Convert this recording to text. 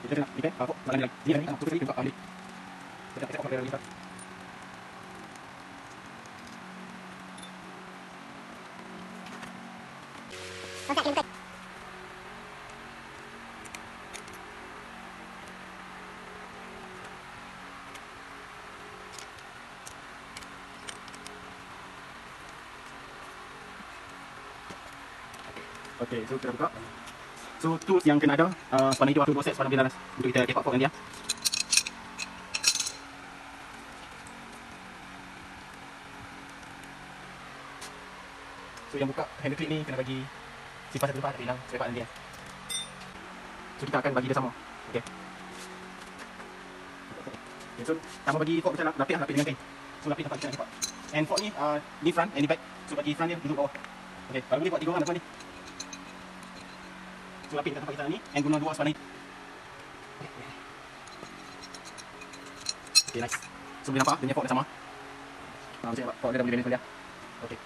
Kita nak repair fork malam ni. Ni kan tu tadi buka ni. Kita tengok fork dari atas. Okey, so kita buka. So tools yang kena ada warna hijau, warna proses, warna biru laras untuk kita kepak fork dengan dia. So yang buka handle clip ni kena bagi sifar satu lepas tak hilang sepak dengan dia. So kita akan bagi dia sama. Okey. Okay, so sama bagi fork kita lapis dengan kain. So lapis tempat kita nak kepak. And fork ni front and ni back. So bagi front dia duduk bawah. Okey, kalau boleh buat 3 orang depan ni. So lapis dekat tempat kita ni and guna 2 sepanjang ni. Okay, nice. So boleh nampak dia punya fork dah sama. Macam fork dia dah boleh balance dia. Okay.